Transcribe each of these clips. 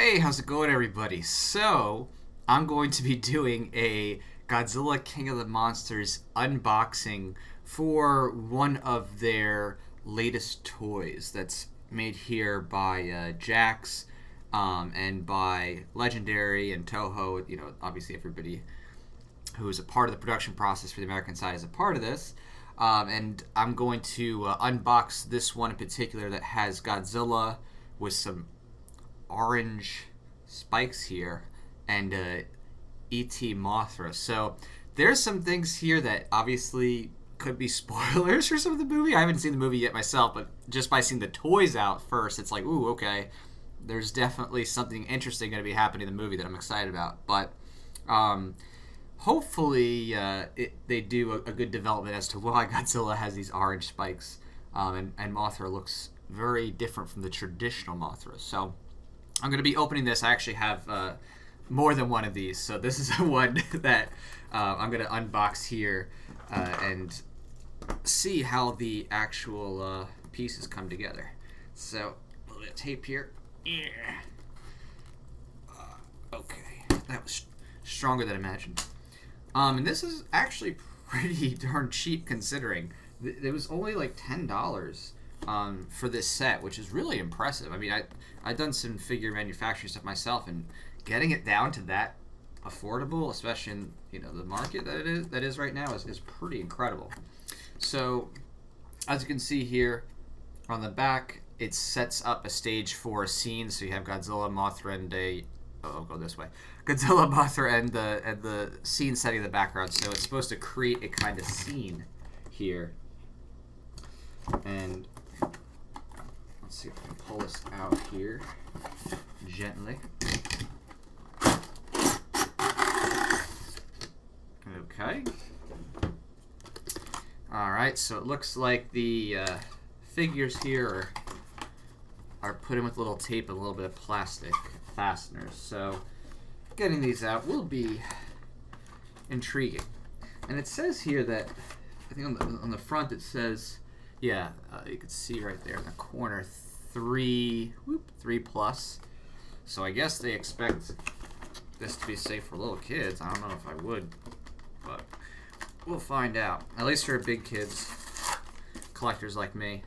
Hey, how's it going, everybody? So, I'm going to be doing a Godzilla King of the Monsters unboxing for one of their latest toys that's made here by Jax and by Legendary and Toho. You know, obviously, everybody who is a part of the production process for the American side is a part of this. And I'm going to unbox this one in particular that has Godzilla with some orange spikes here and E.T. Mothra. So there's some things here that obviously could be spoilers for some of the movie. I haven't seen the movie yet myself, but just by seeing the toys out first, it's like, ooh, okay. There's definitely something interesting going to be happening in the movie that I'm excited about. But hopefully they do a good development as to why Godzilla has these orange spikes, and Mothra looks very different from the traditional Mothra. So I'm going to be opening this. I actually have more than one of these, so this is one that I'm going to unbox here and see how the actual pieces come together. So a little bit of tape here. Yeah. Okay, that was stronger than imagined. And this is actually pretty darn cheap considering. It was only like $10 for this set, which is really impressive. I mean, I've done some figure manufacturing stuff myself, and getting it down to that affordable, especially in the market that is right now, is pretty incredible. So, as you can see here on the back, it sets up a stage for a scene. So you have Godzilla, Mothra, and I'll go this way. Godzilla, Mothra, and the scene setting in the background. So it's supposed to create a kind of scene here. And let's see if I can pull this out here gently. Okay. Alright, so it looks like the figures here are put in with a little tape and a little bit of plastic fasteners. So getting these out will be intriguing. And it says here that, I think on the front it says, yeah, you can see right there in the corner, 3 plus. So I guess they expect this to be safe for little kids. I don't know if I would, but we'll find out. At least for big kids, collectors like me,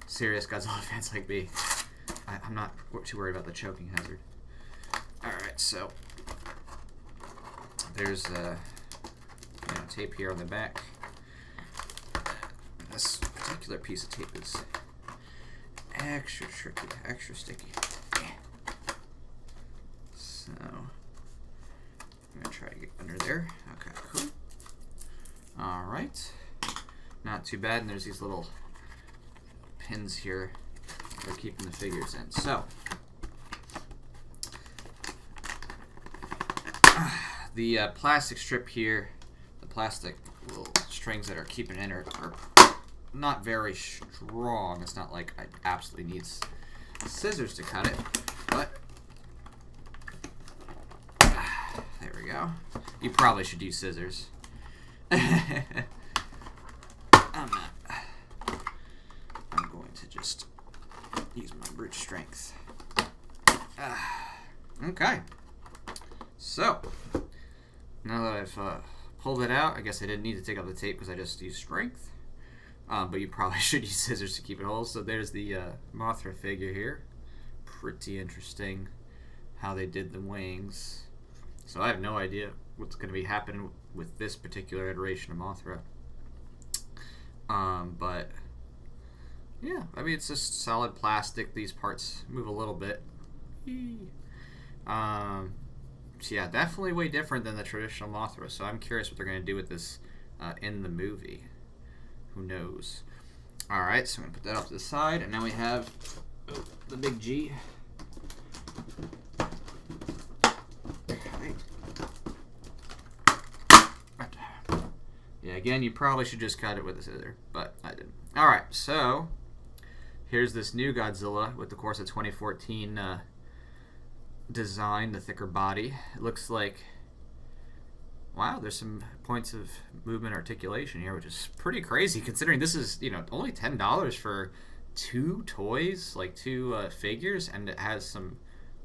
serious Godzilla fans like me. I'm not too worried about the choking hazard. Alright, so there's tape here on the back. This particular piece of tape is extra tricky, extra sticky. So I'm gonna try to get under there. Okay, cool. Alright. Not too bad, and there's these little pins here that are keeping the figures in. So the plastic strip here, the plastic little strings that are keeping it in are not very strong. It's not like I absolutely need scissors to cut it, but there we go. You probably should use scissors. I'm going to just use my brute strength. Okay. So now that I've pulled it out, I guess I didn't need to take out the tape because I just used strength. But you probably should use scissors to keep it whole. So there's the Mothra figure here. Pretty interesting how they did the wings. So I have no idea what's going to be happening with this particular iteration of Mothra. But yeah, I mean, it's just solid plastic. These parts move a little bit. So yeah, definitely way different than the traditional Mothra. So I'm curious what they're going to do with this in the movie. Who knows? Alright, so I'm going to put that off to the side. And now we have the big G. Okay. Yeah, again, you probably should just cut it with a scissor, but I didn't. Alright, so here's this new Godzilla with, of course, a 2014 design, the thicker body. It looks like, wow, there's some points of movement articulation here, which is pretty crazy considering this is, only $10 for 2 toys, like 2 figures, and it has some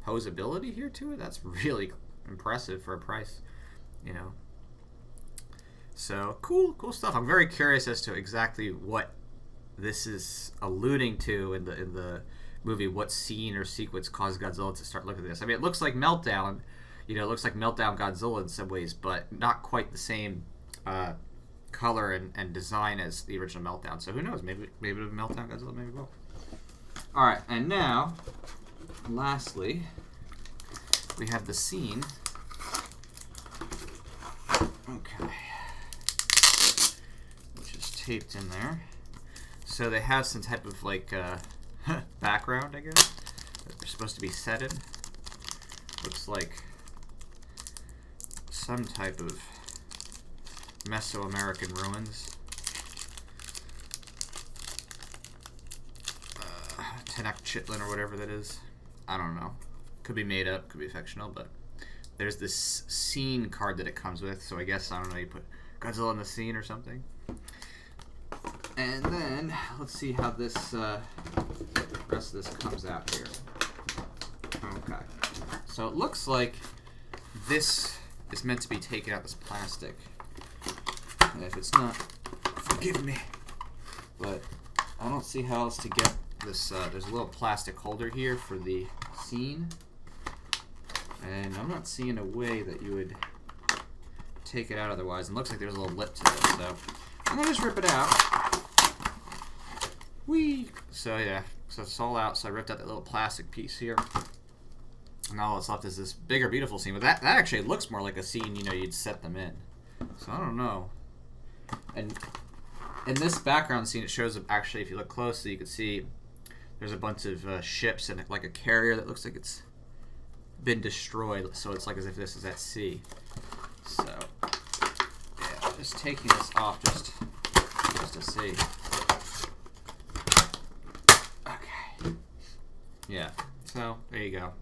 posability here to it. That's really impressive for a price, you know. So cool stuff. I'm very curious as to exactly what this is alluding to in the movie. What scene or sequence caused Godzilla to start looking at this? I mean, it looks like Meltdown. You know, it looks like Meltdown Godzilla in some ways, but not quite the same color and design as the original Meltdown. So who knows? Maybe it'll be Meltdown Godzilla. Maybe it will. All right, and now, lastly, we have the scene. Okay. Which is taped in there. So they have some type of like background, I guess, that they're supposed to be set in. Looks like some type of Mesoamerican ruins. Tenochtitlan or whatever that is. I don't know. Could be made up, could be fictional, but there's this scene card that it comes with, so I guess, I don't know, you put Godzilla in the scene or something. And then, let's see how this rest of this comes out here. Okay. So it looks like this is meant to be taken out, this plastic. And if it's not, forgive me. But I don't see how else to get this. There's a little plastic holder here for the scene. And I'm not seeing a way that you would take it out otherwise. And it looks like there's a little lip to it. So I'm going to just rip it out. Whee! So yeah, so it's all out. So I ripped out that little plastic piece here. And all that's left is this bigger, beautiful scene. But that actually looks more like a scene, you know, you'd set them in. So I don't know. And in this background scene, it shows up, actually, if you look closely, you can see there's a bunch of ships and like a carrier that looks like it's been destroyed. So it's like as if this is at sea. So yeah, just taking this off just to see. Okay. Yeah. So there you go.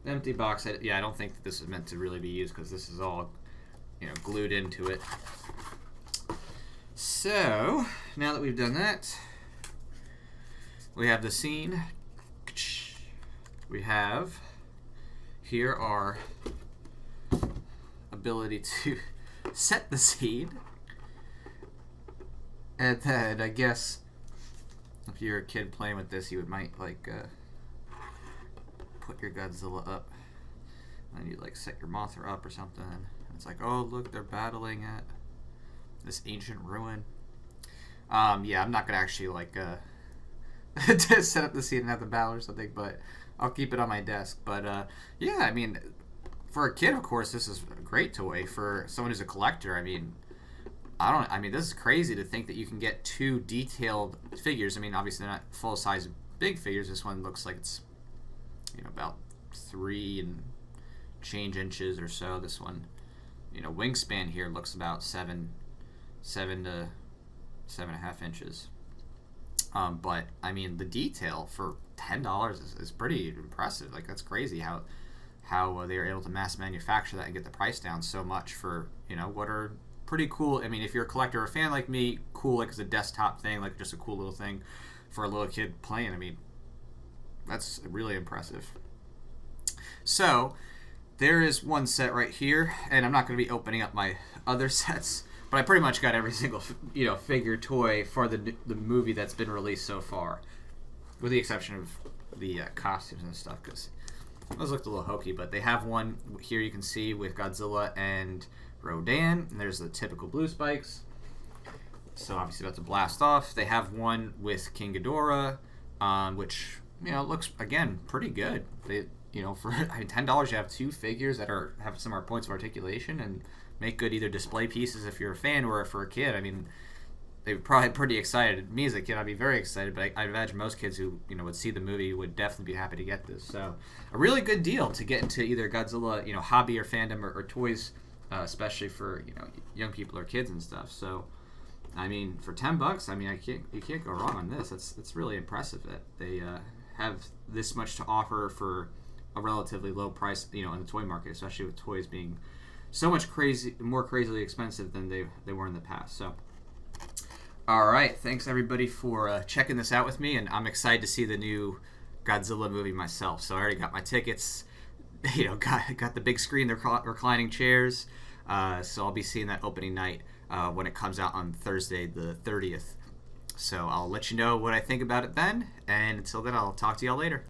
The empty box. I don't think that this is meant to really be used because this is all, you know, glued into it. So now that we've done that, we have the scene. We have here our ability to set the scene, and then I guess if you're a kid playing with this, you might like put your Godzilla up, and you like set your Mothra up or something. And it's like, oh look, they're battling at this ancient ruin. Yeah, I'm not gonna actually like to set up the scene and have the battle or something, but I'll keep it on my desk. But yeah, I mean, for a kid, of course, this is a great toy. For someone who's a collector, I mean, this is crazy to think that you can get two detailed figures. I mean, obviously they're not full size big figures. This one looks like it's, you know, about 3 and change inches or so. This one, you know, wingspan here looks about 7 to 7.5 inches. But I mean, the detail for $10 is pretty impressive. Like, that's crazy how they were able to mass manufacture that and get the price down so much for, you know, what are pretty cool. I mean, if you're a collector or a fan like me, cool, like as a desktop thing, like just a cool little thing for a little kid playing. I mean, that's really impressive. So there is one set right here, and I'm not going to be opening up my other sets, but I pretty much got every single, you know, figure toy for the movie that's been released so far, with the exception of the costumes and stuff, because those looked a little hokey. But they have one here you can see with Godzilla and Rodan, and there's the typical blue spikes. So obviously about to blast off. They have one with King Ghidorah, which, you know, looks again pretty good. They, you know, for $10 you have two figures that have similar points of articulation and make good either display pieces if you're a fan or for a kid. I mean, they're probably pretty excited. Me as a kid, I'd be very excited, but I imagine most kids who, you know, would see the movie would definitely be happy to get this. So a really good deal to get into either Godzilla, you know, hobby or fandom or toys, especially for, you know, young people or kids and stuff. So I mean, for $10, I mean, you can't go wrong on this. It's really impressive that they have this much to offer for a relatively low price, you know, in the toy market, especially with toys being so much more crazily expensive than they were in the past. So, all right, thanks everybody for checking this out with me, and I'm excited to see the new Godzilla movie myself, so I already got my tickets. Got the big screen, the reclining chairs. So I'll be seeing that opening night when it comes out on Thursday, the 30th. So I'll let you know what I think about it then. And until then, I'll talk to y'all later.